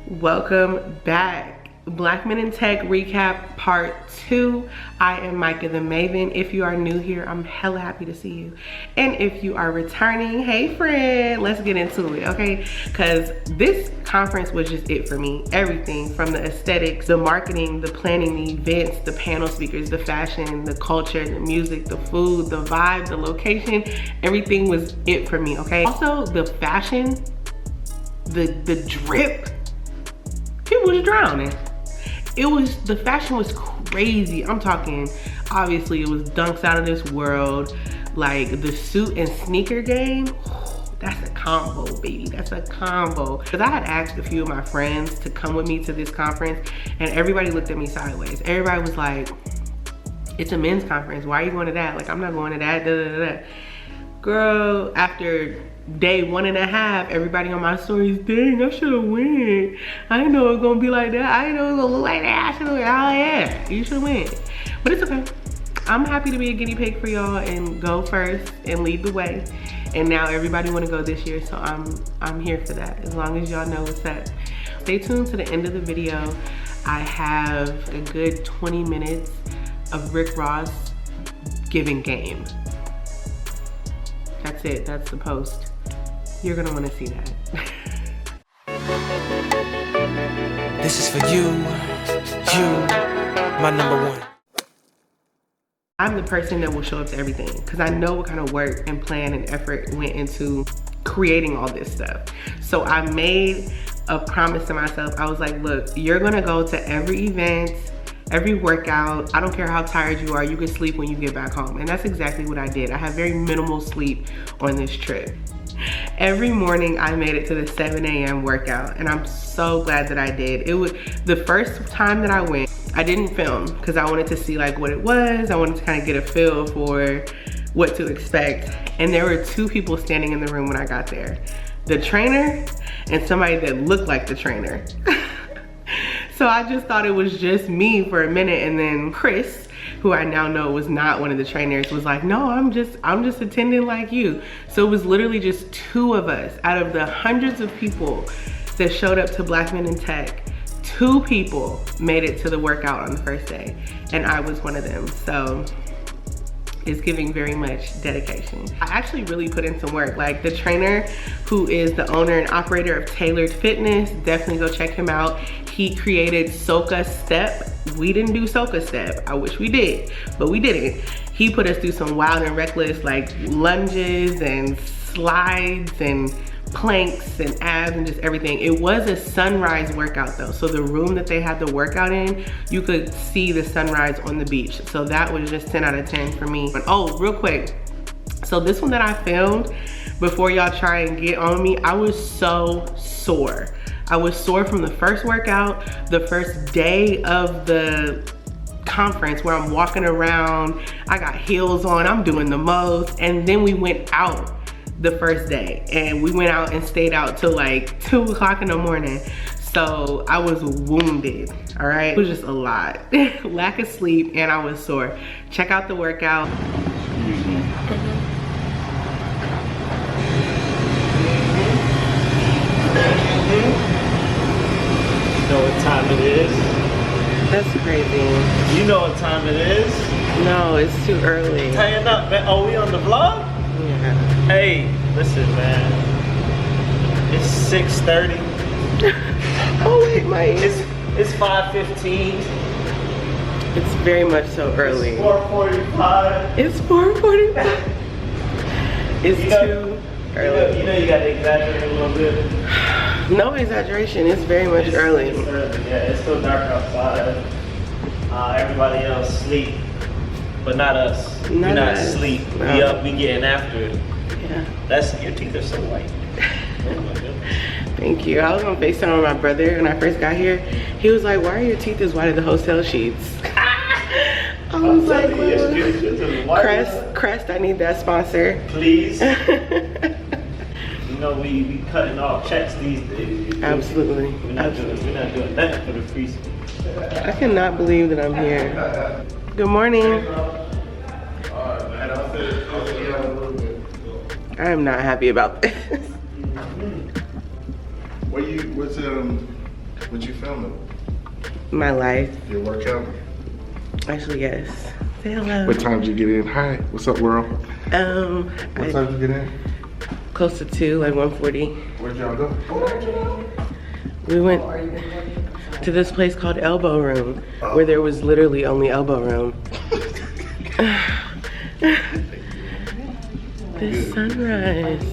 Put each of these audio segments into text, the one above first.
Welcome back. Black Men in Tech recap part 2. I am Micah the Maven. If you are new here, I'm hella happy to see you. And if you are returning, hey friend, let's get into it, okay? Because this conference was just it for me. Everything from the aesthetics, the marketing, the planning, the events, the panel speakers, the fashion, the culture, the music, the food, the vibe, the location, everything was it for me, okay? Also, the fashion, the drip, people was drowning. The fashion was crazy. I'm talking, obviously it was dunks out of this world. Like the suit and sneaker game, that's a combo, baby, that's a combo. Cause I had asked a few of my friends to come with me to this conference and everybody looked at me sideways. Everybody was like, it's a men's conference, why are you going to that? Like, I'm not going to that, da da da da. Girl, after day 1.5, everybody on my stories, dang, I should have went. I didn't know it was gonna be like that. I didn't know it was gonna look like that. I should have went. Oh yeah, you should win. But it's okay. I'm happy to be a guinea pig for y'all and go first and lead the way. And now everybody wanna go this year, so I'm here for that, as long as y'all know what's up. Stay tuned to the end of the video. I have a good 20 minutes of Rick Ross giving game. That's it, that's the post. You're gonna wanna see that. This is for you, my number one. I'm the person that will show up to everything because I know what kind of work and plan and effort went into creating all this stuff. So I made a promise to myself. I was like, look, you're gonna go to every event, every workout. I don't care how tired you are, you can sleep when you get back home. And that's exactly what I did. I had very minimal sleep on this trip. Every morning I made it to the 7 a.m. workout and I'm so glad that I did. It was the first time that I went, I didn't film because I wanted to see like what it was. I wanted to kind of get a feel for what to expect. And there were 2 people standing in the room when I got there. The trainer and somebody that looked like the trainer. So I just thought it was just me for a minute, and then Chris, who I now know was not one of the trainers, was like, no, I'm just attending like you. So it was literally just 2 of us out of the hundreds of people that showed up to Black Men in Tech. 2 people made it to the workout on the first day, and I was one of them. So it's giving very much dedication. I actually really put in some work. Like the trainer, who is the owner and operator of Tailored Fitness, definitely go check him out. He created Soca Step. We didn't do Soca Step. I wish we did, but we didn't. He put us through some wild and reckless like lunges and slides and planks and abs and just everything. It was a sunrise workout though. So the room that they had the workout in, you could see the sunrise on the beach. So that was just 10 out of 10 for me. And oh, real quick. So this one that I filmed before y'all try and get on me, I was so sore. I was sore from the first workout, the first day of the conference where I'm walking around, I got heels on, I'm doing the most. And then we went out the first day and we went out and stayed out till like 2 o'clock in the morning. So I was wounded, all right? It was just a lot. Lack of sleep and I was sore. Check out the workout. You know what time it is? That's crazy. You know what time it is? No, it's too early. Turn up, man. Oh, we on the vlog? Yeah. Hey, listen, man. It's 6:30. Oh wait, Mike. It's 5:15. It's very much so early. It's 4:45. It's 4:45. It's too early. You know you gotta exaggerate a little bit. No exaggeration, it's very much early. It's early, yeah. It's still dark outside. Everybody else sleep, but not us. We're not asleep. No. We up, we getting after it. Yeah. Your teeth are so white. Oh my goodness. Thank you. I was on FaceTime with my brother when I first got here. He was like, why are your teeth as white as the hotel sheets? I was like, well, Crest, I need that sponsor. Please. You know, we cutting off checks these days. Absolutely. We're not doing nothing for the free. I cannot believe that I'm here. Good morning. I am not happy about this. What's What you filming? My life. Your workout? Actually, yes. Say hello. What time did you get in? Hi, what's up, world? What time did you get in? Close to 2, like 1:40. Where'd y'all go? We went to this place called Elbow Room, where there was literally only elbow room. This sunrise.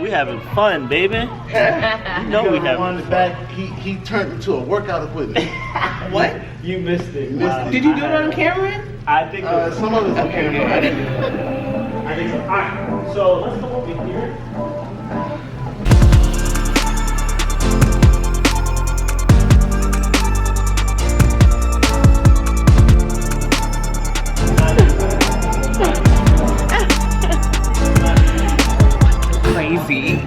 We having fun, baby. You know we having on the fun. back, he turned into a workout equipment. What? You missed it. Did you do it on camera? I think it was, Some of us on camera. I think so. Alright, so let's come over here. Crazy.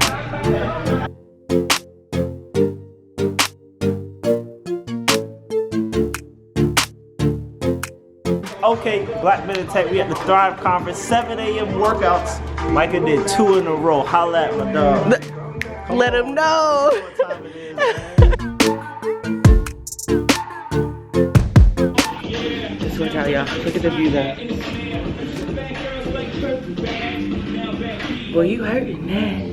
Okay, Black Men in Tech, we at the Thrive Conference, 7 a.m. workouts. Micah did 2 in a row. Holla at my dog. Let him know. What time it is, man? Just look out, y'all. Look at the view though. Boy, you hurting that.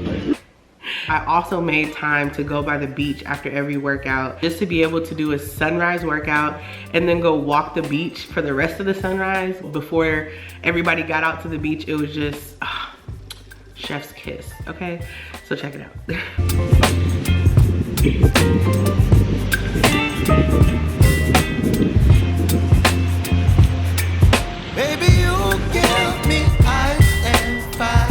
I also made time to go by the beach after every workout just to be able to do a sunrise workout and then go walk the beach for the rest of the sunrise. Before everybody got out to the beach, it was just chef's kiss, okay? So check it out. Baby, you give me ice and fire.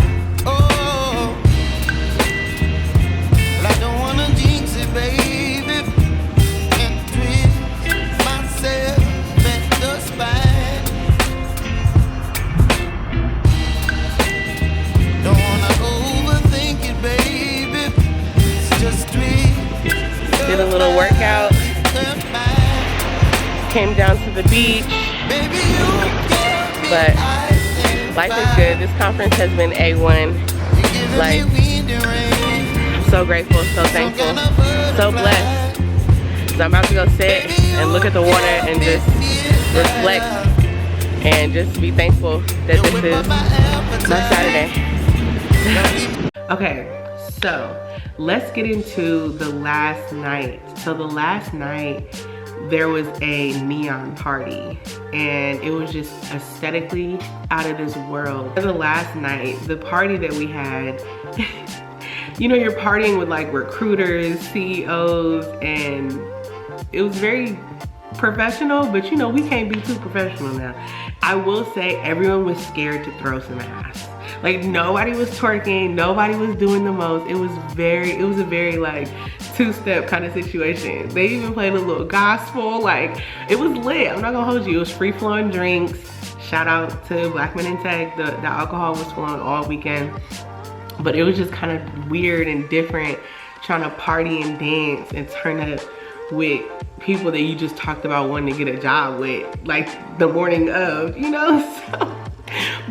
Did a little workout, came down to the beach, but life is good. This conference has been A1. Like, I'm so grateful, so thankful, so blessed. So I'm about to go sit and look at the water and just reflect and just be thankful that this is my Saturday. Okay, so let's get into the last night. So the last night, there was a neon party and it was just aesthetically out of this world. The last night, the party that we had, you know, you're partying with like recruiters, CEOs, and it was very professional, but you know, we can't be too professional now. I will say everyone was scared to throw some ass. Like nobody was twerking, nobody was doing the most. It was a very like two-step kind of situation. They even played a little gospel, like it was lit. I'm not gonna hold you, it was free-flowing drinks. Shout out to Black Men in Tech, the alcohol was flowing all weekend. But it was just kind of weird and different trying to party and dance and turn up with people that you just talked about wanting to get a job with, like the morning of, you know? So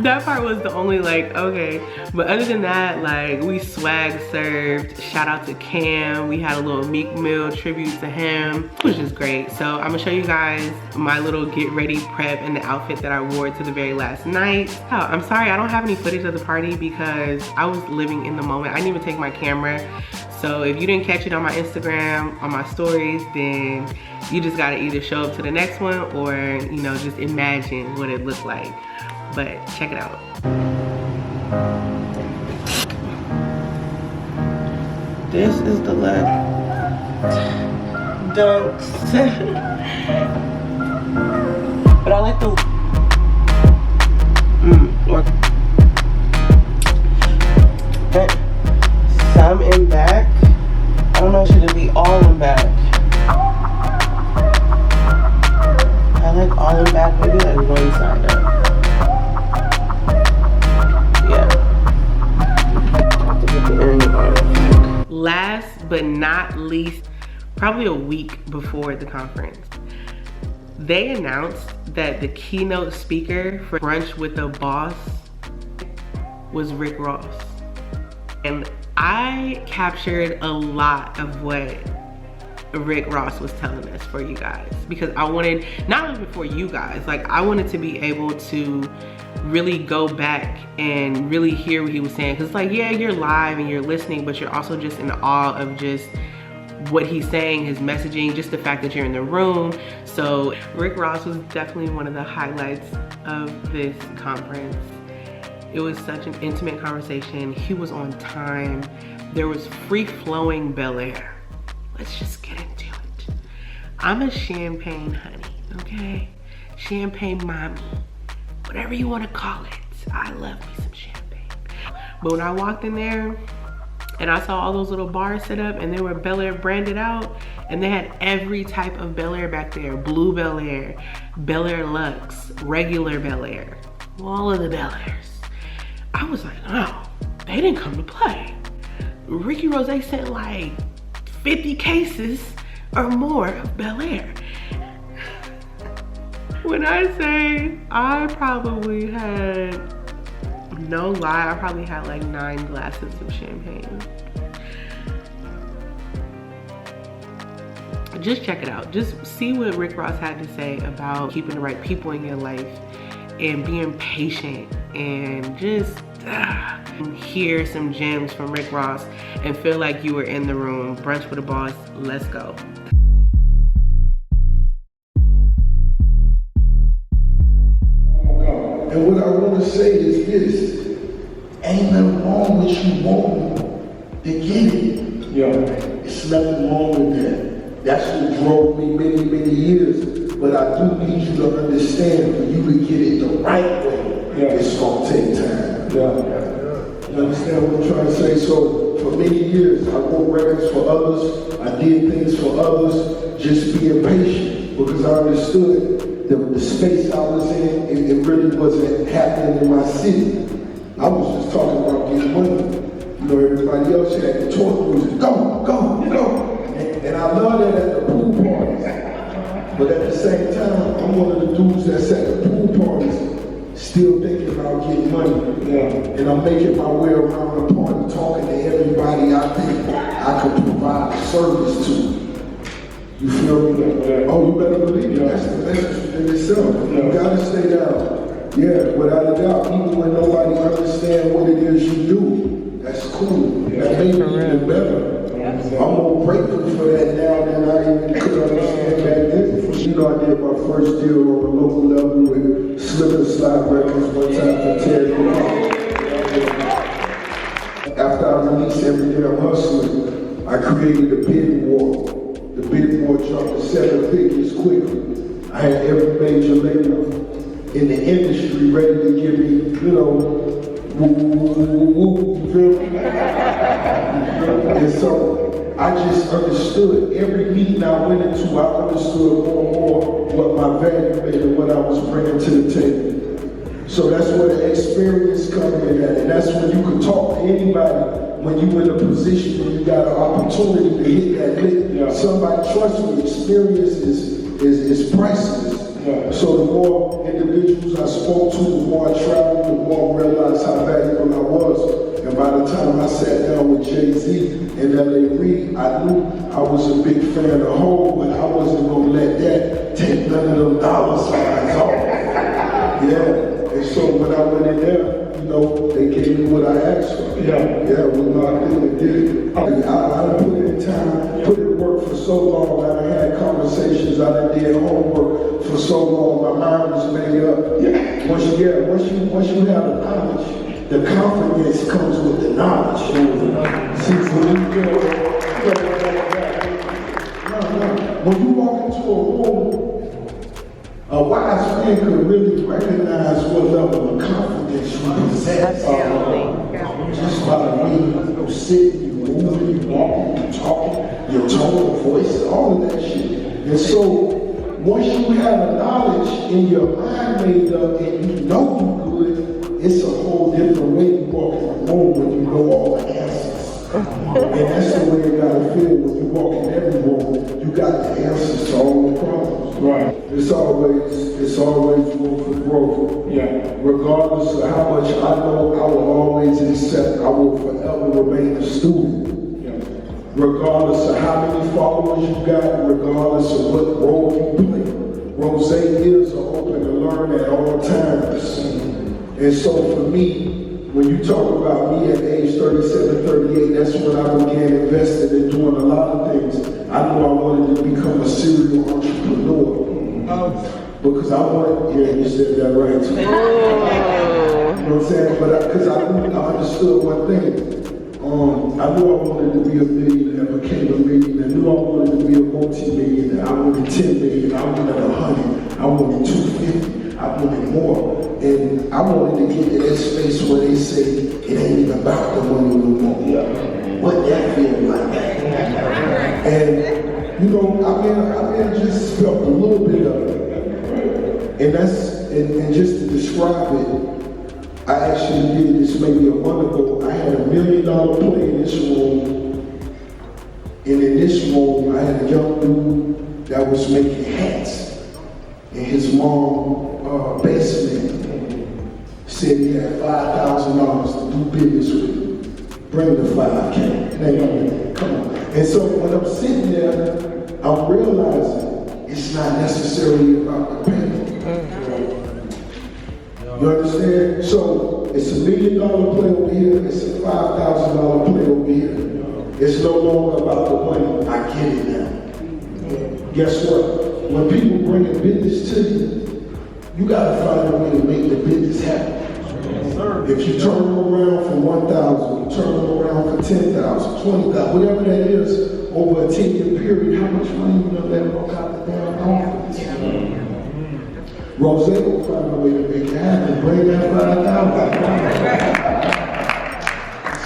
that part was the only like, okay. But other than that, like we swag served. Shout out to Cam. We had a little Meek Mill tribute to him. It was just great. So I'm gonna show you guys my little get ready prep and the outfit that I wore to the very last night. Oh, I'm sorry, I don't have any footage of the party because I was living in the moment. I didn't even take my camera. So if you didn't catch it on my Instagram, on my stories, then you just gotta either show up to the next one or, you know, just imagine what it looked like. But check it out. This is the look. Dunks. But I like the some in back. I don't know, should it be all in back? I like all in back, maybe like one side up. Yeah. Have to get the earring on. Last but not least, probably a week before the conference, they announced that the keynote speaker for Brunch with the Boss was Rick Ross. And I captured a lot of what Rick Ross was telling us for you guys, because I wanted, not only for you guys, like I wanted to be able to really go back and really hear what he was saying. Cause like, yeah, you're live and you're listening, but you're also just in awe of just what he's saying, his messaging, just the fact that you're in the room. So Rick Ross was definitely one of the highlights of this conference. It was such an intimate conversation. He was on time. There was free-flowing Bel Air. Let's just get into it. I'm a champagne honey, okay? Champagne mommy, whatever you want to call it. I love me some champagne. But when I walked in there and I saw all those little bars set up and they were Bel Air branded out, and they had every type of Bel Air back there. Blue Bel Air Luxe, regular Bel Air, all of the Bel Airs. I was like, oh, they didn't come to play. Ricky Rose sent like 50 cases or more of Bel Air. When I say I probably had, no lie, I probably had like 9 glasses of champagne. Just check it out. Just see what Rick Ross had to say about keeping the right people in your life and being patient, and just hear some gems from Rick Ross and feel like you were in the room. Brunch with a Boss, let's go. And what I want to say is this: ain't nothing wrong with you wanting to get it. Yeah. It's nothing wrong with that. That's what drove me many, many years. But I do need you to understand, for you to get it the right way, it's gonna take time. You understand what I'm trying to say? So for many years, I wrote records for others. I did things for others, just being patient, because I understood the space I was in, it really wasn't happening in my city. I was just talking about getting money. You know, everybody else had the talk music. Go, go, go. And I love that at the pool parties. But at the same time, I'm one of the dudes that's at the pool parties still thinking about getting money. And I'm making my way around the party, talking to everybody I think I could provide service to. You feel me? Oh, you better believe it. That's the message in itself. You gotta stay down. Yeah, without a doubt, even when nobody understands what it is you do, that's cool. That made me even better. I'm more grateful for that now than I even could understand back then. You know, I did my first deal on a local level with Slip and Slide Records one time for Terry. After I released Every Day I'm Hustling, I created a bidding war. The bidding war jumped to 7 figures quickly. I had every major label in the industry ready to give me, you know, you feel me? And so I just understood every meeting I went into, I understood more and more what my value made and what I was bringing to the table. So that's where the experience comes in at, and that's when you can talk to anybody when you're in a position where you got an opportunity to hit that lick. Somebody, trust me, experience is priceless. So the more individuals I spoke to, the more I traveled, the more I realized how valuable I was. And by the time I sat down with Jay-Z and L.A. Reid, I knew I was a big fan of Hov, but I wasn't gonna let that take none of them dollar signs off. And so when I went in there, you know, they gave me what I asked for. We locked in and did it. I put in time, put in work for so long, I had conversations, I did homework for so long, my mind was made up. Once you have the knowledge, the confidence comes with the knowledge. See, when you walk into a room, a wise man could really recognize what level of confidence you possess. Just by the way you sit, you move, you walk, you talk, your tone of voice, all of that shit. And so, once you have a knowledge in your mind made up and you know you good, it's a whole different way you walk in the room when you know all the answers. And that's the way you gotta feel when you walk in every room. You got the answers to all the problems. Right. It's always room for growth. Yeah. Regardless of how much I know, I will always accept. I will forever remain a student. Yeah. Regardless of how many followers you got, regardless of what role you play. Rose ears are open to learn at all times. And so for me, when you talk about me at age 37, 38, that's when I began investing in doing a lot of things. I knew I wanted to become a serial entrepreneur. Because I wanted, yeah, you said that right too. You know what I'm saying? But because I understood one thing. I knew I wanted to be a millionaire, became a millionaire. I knew I wanted to be a multi-millionaire. I wanted 10 million, I wanted 100, I wanted 250, I wanted more. And I wanted to get to that space where they say it ain't even about the money no more. What that feel like. And you know, I mean, just felt a little bit of it. And and just to describe it, I actually did this maybe a month ago. I had $1 million play in this room. And in this room, I had a young dude that was making hats. And his mom, basement, said he had $5,000 to do business with. Bring the 5K. Come on. And so when I'm sitting there, I'm realizing it's not necessarily about the payment. You understand? So it's $1 million play over here, it's a $5,000 play over here. It's no longer about the money. I get it now. Guess what? When people bring a business to you, you gotta find a way to make the business happen. If you turn them around for 1,000, you turn them around for 10,000, 20,000, whatever that is, over a 10-year period, how much money you know that broke out the damn conference? Rose will find a way to make it happen. Bring that 5,000.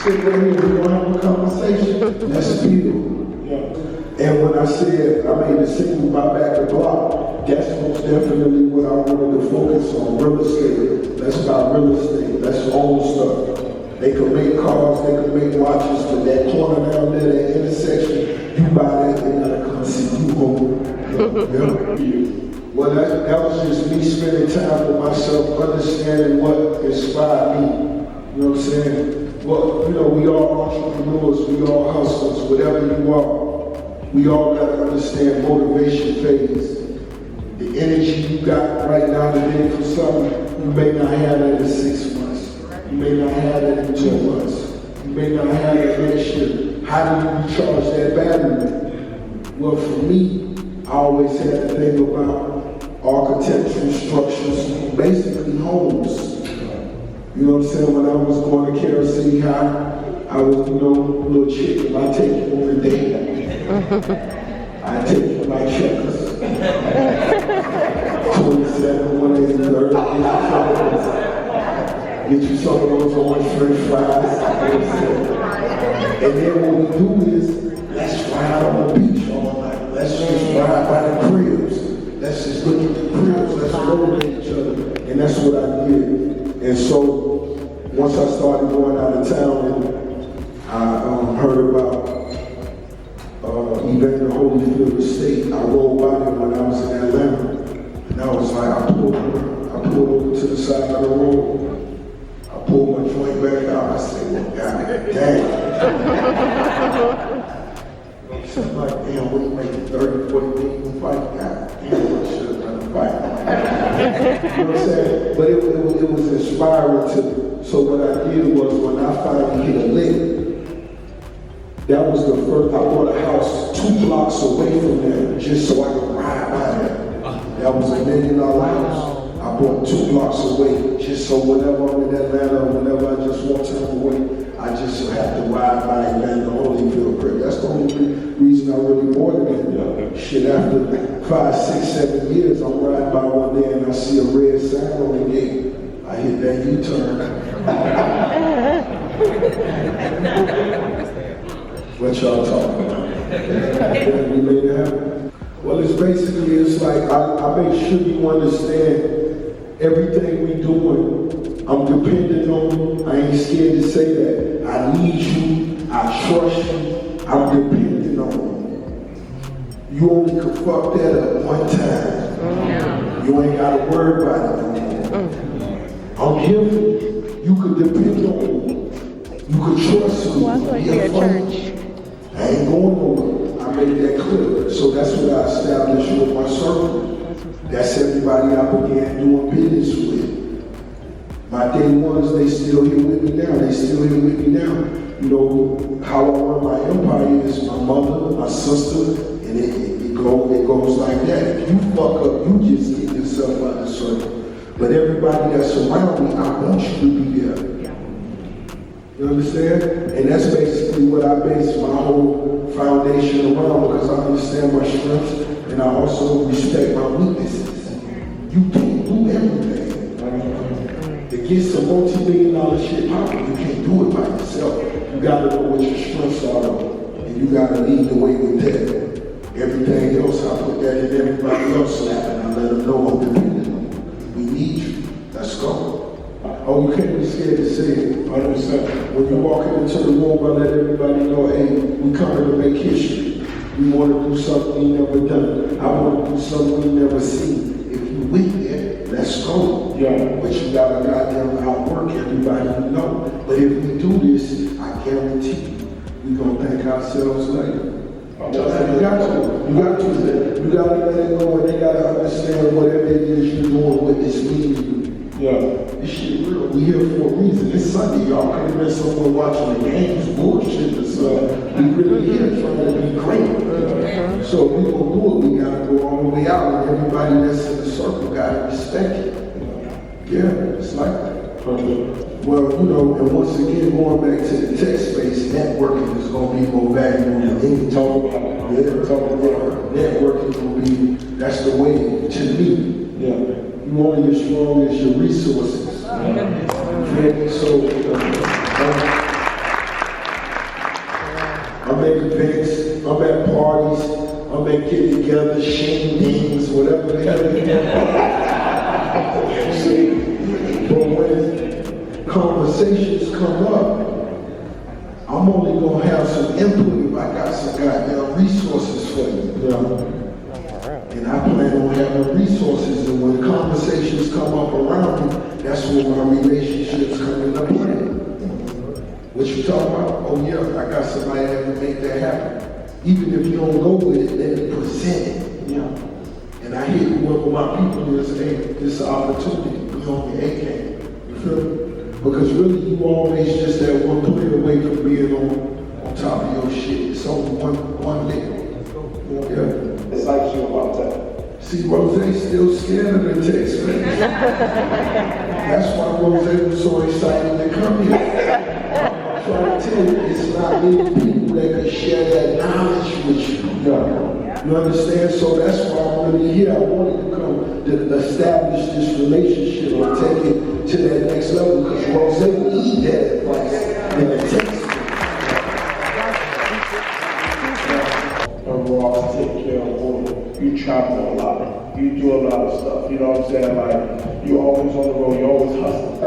Sit right here, we're gonna have a conversation. Let's build. And when I said I made a single by Back the Block, that's most definitely what I wanted to focus on, real estate. Let's buy real estate, let's own stuff. They can make cars, they can make watches, but that corner down there, that intersection, you buy that, they gotta come see you home. Well, that was just me spending time with myself, understanding what inspired me. You know what I'm saying? Well, you know, we all entrepreneurs, we all hustlers, whatever you are. We all got to understand motivation phase. The energy you got right now today for something, you may not have that in 6 months. You may not have that in 2 months. You may not have that next year. How do you recharge that battery? Well, for me, I always had to think about architectural structures, basically homes. You know what I'm saying? When I was going to Carol City High, I was, you know, a little chick, and I take you on a date. I take you my checkers. 27, 183rd, get you some of those orange French fries. And then what we do is, let's ride on the beach all night. Let's just ride by the cribs. Let's just look at the cribs. Let's roll at each other. And that's what I did. And so, once I started going out of town, and I heard about Evander Holyfield Estate, I rolled by there when I was in Atlanta. And I was like, I pulled over to the side of the road. I pulled my joint back out. I said, well, God damn. So I'm like, damn, what you making 30, 40 million fight? God damn, I should have done a fight. You know what I'm saying? But it was inspiring to me. So what I did was, when I finally hit a lick, that was the first, I bought a house 2 blocks away from there, just so I could ride by there. That was $1 million house. I bought 2 blocks away, just so whenever I'm in Atlanta, whenever I just want time away, I I just have to ride by Atlanta Holyfield Prep. That's the only reason I really bought it. Shit, after 5, 6, 7 years, I'm riding by one day and I see a red sign on the gate. I hit that U-turn. What y'all talking about? We made it happen. Well, it's basically, it's like, I make sure you understand everything we doing. I'm dependent on you. I ain't scared to say that. I need you. I trust you. I'm dependent on you. You only can fuck that up one time. You ain't got to worry about it no more. I'm here for you. You can depend on me. You can trust me. Well, I feel like we're at church. I ain't going nowhere. I made that clear. So that's what I established with my circle. That's everybody I began doing business with. My day ones, they still here with me now. They still here with me now. You know, how I run my empire is my mother, my sister, and it goes like that. If you fuck up, you just get yourself out of the circle. But everybody that's around me, I want you to be there. You understand? And that's basically what I base my whole foundation around, because I understand my strengths and I also respect my weaknesses. You can't do everything. To get some multi-million-dollar shit popping, you can't do it by yourself. You gotta know what your strengths are, and you gotta lead the way with that. Everything else, I put that in everybody else's lap, and I let them know I'm dependent on you. We need you. Let's go. Oh, you can't be scared to say it. 100%. When you walk into the room, I let everybody know, hey, we coming to make history. We want to do something we never done. I want to do something we never seen. If you with it, let's go. Yeah. But you gotta goddamn outwork everybody you know. But if we do this, I guarantee you, we gonna thank ourselves later. You got to let it go, and they gotta understand whatever it is you're doing, what this means to you. Yeah. This shit real. We here for a reason. It's Sunday, y'all. Could have been somewhere watching the games, bullshit, or something. We really here trying to be great. So if we gonna do it, we gotta go all the way out, and everybody that's in the circle gotta respect it. Yeah, it's like that. Well, you know, and once again, going back to the tech space, networking is gonna be more valuable than anything. Networking will be, that's the way to me. Yeah. You only as strong as your resources. So, I'm at events, I'm at parties, I'm at get-together, shindigs, whatever the hell it is. But when conversations come up, I'm only gonna have some input if I got some goddamn resources for you. And I plan on having resources, and when conversations come up around me, that's when my relationships come into play. What you talking about? Oh yeah, I got somebody that can make that happen. Even if you don't go with it, let me present it. And I hit whoever my people is, hey, this is an opportunity. We on the AK. You feel me? Because really, you always just that one play away from being on top of your shit. It's only one lick. Yeah. It's like you about that. See, Rose still scared of the text, man. That's why Rose was so excited to come here. I'm trying to tell you, it's not many people that can share that knowledge with you. You understand? So that's why I'm really here. I wanted to come to establish this relationship and take it to that next level, because Rose need that advice in the text. Take care of women. You travel a lot. You do a lot of stuff. You know what I'm saying? Like, you always on the road. You always hustling.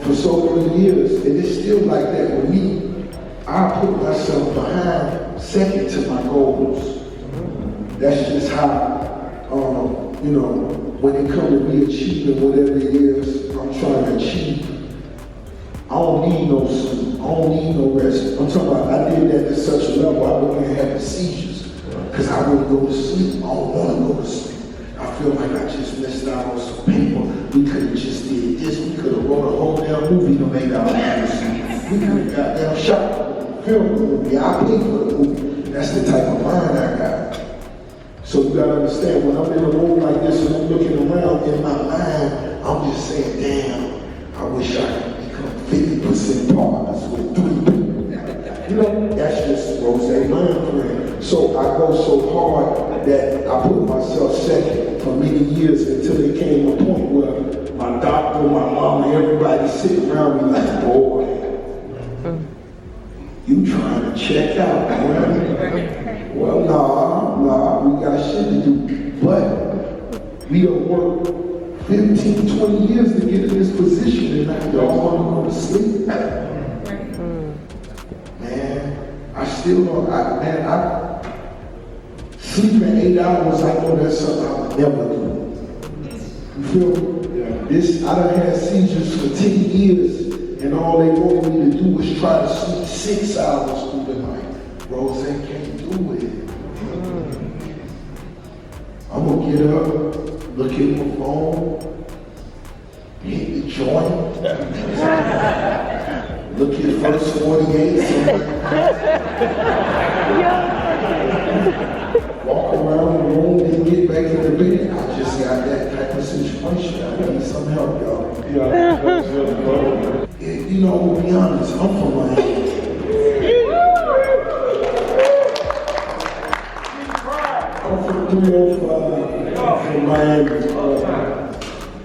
For so many years, and it's still like that with me. I put myself behind, second to my goals. That's just how, you know, when it comes to me achieving whatever it is I'm trying to achieve, I don't need no sleep. I don't need no rest. I'm talking about, I did that to such a level, I began having seizures. Because I wouldn't go to sleep. I don't want to go to sleep. I feel like I just missed out on some paper. We could have just did this. We could have wrote a whole damn movie to make our lives. We could have got damn shot, filmed the movie. I paid for the movie. That's the type of mind I got. So you gotta understand, when I'm in a room like this and I'm looking around, in my mind, I'm just saying, damn, I wish I could become 50 3% partners with 3 people. You know, that's just Rose Land Grant. So I go so hard that I put myself second for many years until it came a point where my doctor, my mama, everybody sitting around me like, boy, you trying to check out, boy. Well, nah, we got shit to do. But we have worked 15, 20 years to get in this position and now y'all want to go to sleep. Man, I still don't, I sleeping 8 hours, I know that's something I would never do. You feel me? Yeah. I done had seizures for 10 years and all they wanted me to do was try to sleep 6 hours through the night. Rose can't do it. I'm gonna get up, look at my phone, hit the joint, look at first 48, walk around the room and get back in the bed. I just got that type of situation. I need some help, y'all. You know, to be honest, I'm from Miami. I'm from 305, I'm from Miami.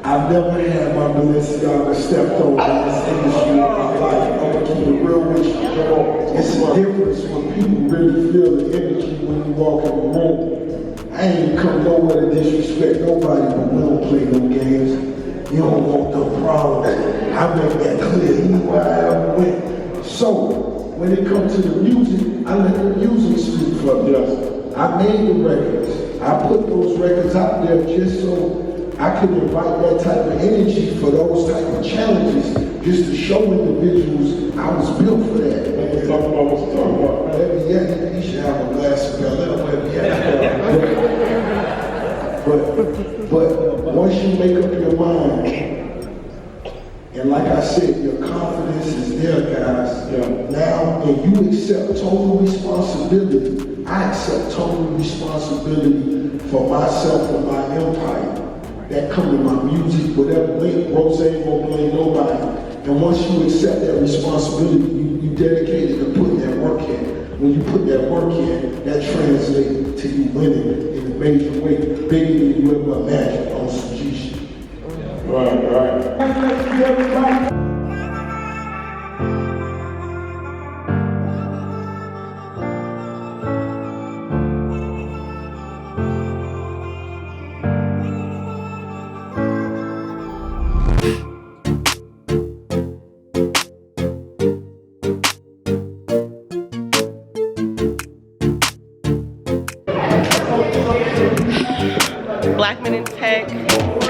I've never had my Balenciaga stepped on in this industry in my life. I'm gonna keep it real with you. It's a difference when people really feel the energy when you walk in the room. I ain't come nowhere to disrespect nobody, but we don't play no games. You don't want no problems. I make that clear anywhere I ever went. So, when it comes to the music, I let the music speak for me. I made the records. I put those records out there just so I could invite that type of energy for those type of challenges, just to show individuals I was built for that. Man, talk about what you're talking about. Yeah, you should have a glass of But once you make up your mind, and like I said, your confidence is there, guys. Now, and you accept total responsibility. I accept total responsibility for myself and my empire. That come to my music, whatever link, Rose ain't gonna blame nobody. And once you accept that responsibility, you dedicated to putting that work in. When you put that work in, that translates to you winning in a major way, bigger than you ever imagined on some G shit. Right. Black Men in Tech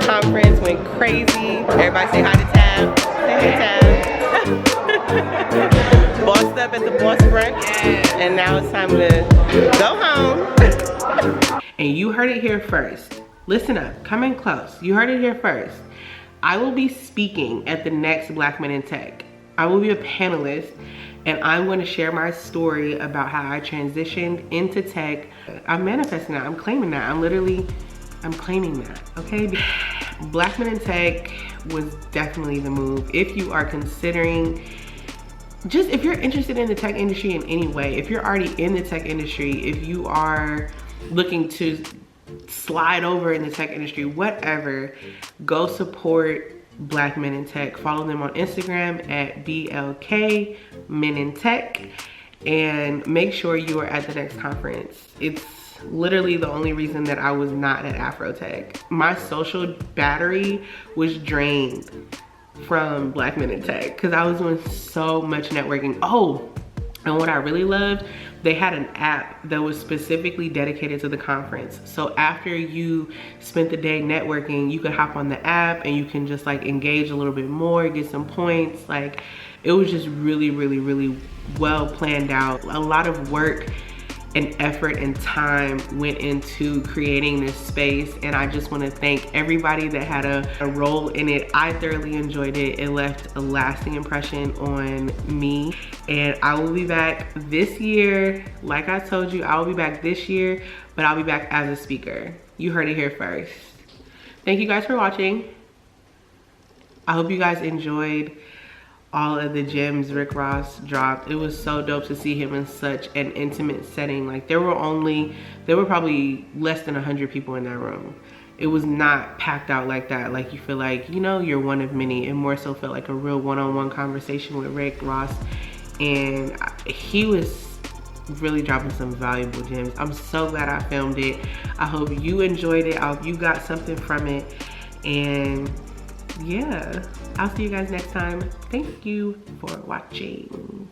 conference went crazy. Everybody say hi to Tab. Say hey, Tab. Bossed up at the Boss Brunch. And now it's time to go home. And you heard it here first. Listen up, come in close. You heard it here first. I will be speaking at the next Black Men in Tech. I will be a panelist and I'm going to share my story about how I transitioned into tech. I'm manifesting that, I'm claiming that. I'm claiming that, okay? Black Men in Tech was definitely the move. If you are considering, if you're interested in the tech industry in any way, if you're already in the tech industry, if you are looking to slide over in the tech industry, whatever, go support Black Men in Tech. Follow them on Instagram at BLK Men in Tech and make sure you are at the next conference. It's literally the only reason that I was not at Afrotech. My social battery was drained from Black Men in Tech because I was doing so much networking. Oh, and what I really loved, they had an app that was specifically dedicated to the conference. So after you spent the day networking, you could hop on the app and you can just like engage a little bit more, get some points. Like it was just really, really, really well planned out. A lot of work and effort and time went into creating this space, and I just want to thank everybody that had a role in it. I thoroughly enjoyed it. It left a lasting impression on me, and I will be back this year. Like I told you, I will be back this year, but I'll be back as a speaker. You heard it here first. Thank you guys for watching. I hope you guys enjoyed all of the gems Rick Ross dropped. It was so dope to see him in such an intimate setting. Like there were probably less than 100 people in that room. It was not packed out like that. Like you feel like, you know, you're one of many. It more so felt like a real one-on-one conversation with Rick Ross. And he was really dropping some valuable gems. I'm so glad I filmed it. I hope you enjoyed it. I hope you got something from it. And yeah, I'll see you guys next time. Thank you for watching.